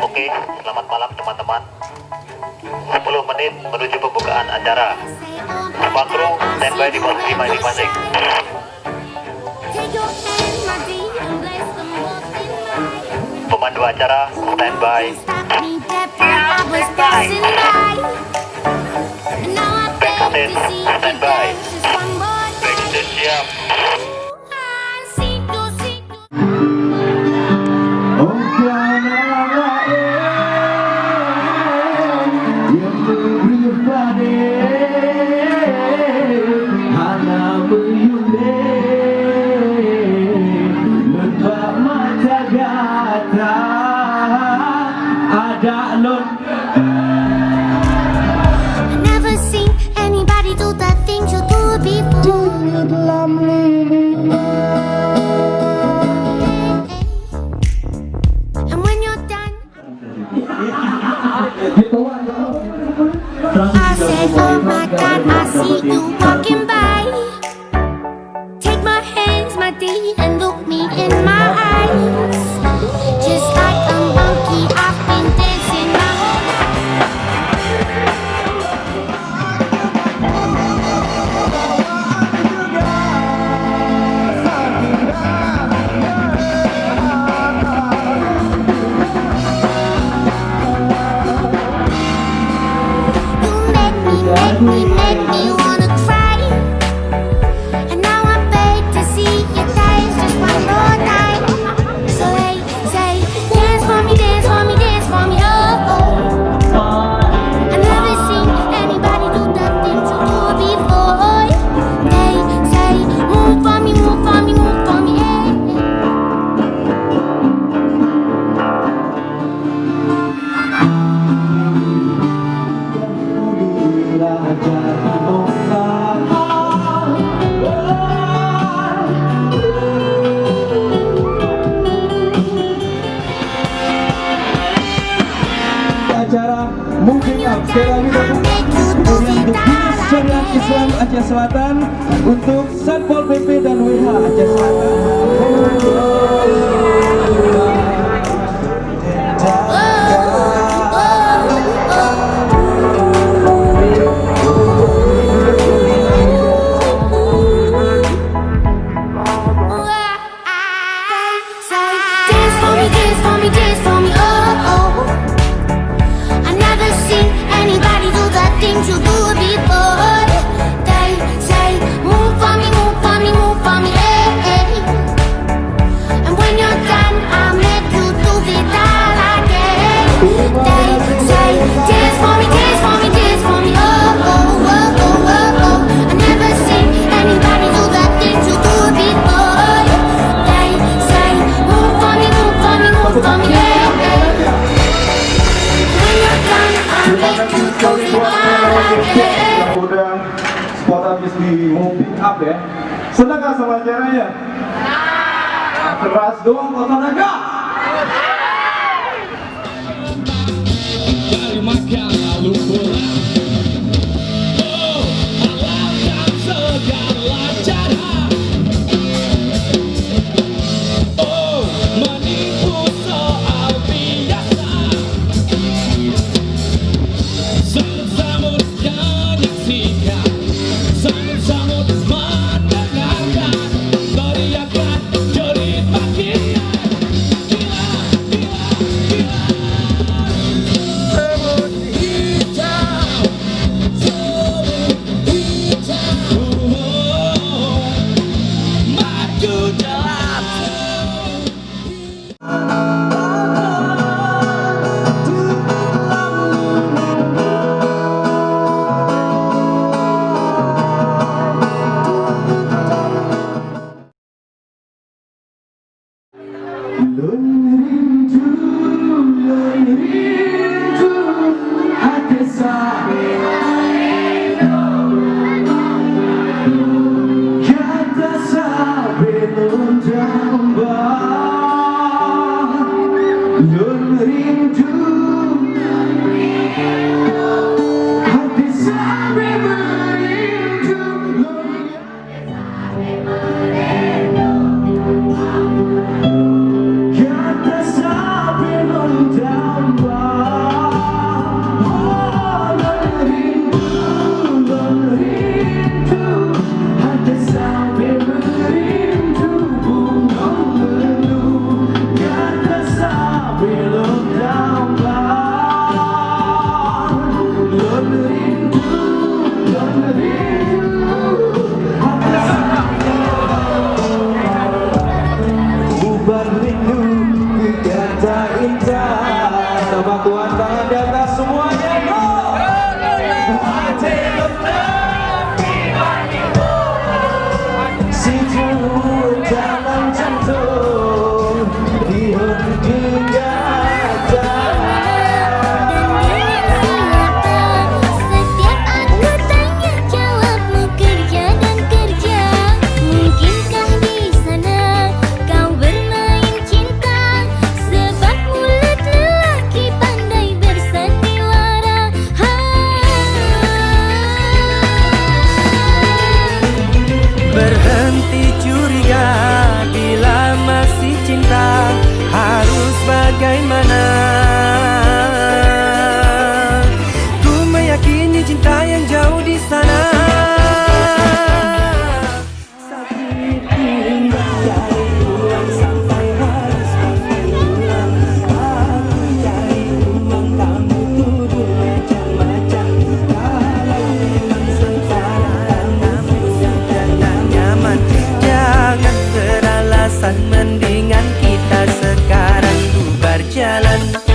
Oke, selamat malam teman-teman. 10 menit menuju pembukaan acara. Semua kru standby di posisi masing-masing. Pemandu acara standby. Backstage standby. Backstage siap. Never seen anybody do the things you do before. And when you're done, I said, oh my God, I see you walking by. Take my hands, my D, and look me in my eyes. Just like a monkey, I've been dancing my whole life. You make me wanna cry. And now I beg to see your eyes just one more time. So hey, say, dance for me, dance for me, dance for me, oh, oh. I never seen anybody do the things you do before. They say, move for me, move for me, move for me, yeah. Acara Moving Up sekali lagi kemudian untuk Syariat Islam Aceh Selatan untuk Satpol PP dan WH Aceh Selatan. Dance for me, dance for me, dance for me, oh, oh. I never seen anybody do the things you do before. They say, move for me, move for me, move for me, eh, eh. And when you're done, I'll make you do it all again. They say, dance for me, dance for me, dance for me, oh, oh, oh, oh, oh, oh. I never seen anybody do the things you do before. They say, move for me, move for me, move for me, eh, eh. When you're done, I'll make you do it all again. Udah spot habis di Moving Up ya. Senang gak sama acaranya? Keras doang kok tenaga. Dari makanan lumpur. Oh, halalkan segala cara. Oh, menipu soal biasa. Samut menyaksikan, samut mendengarkan, teriakan jerit makian. Gila, gila, gila. Semut hijau, semut hijau. Maju jelas. Hati saya kata sabe lun rindu hati sabe merindu lun kita sekarang bubar jalan.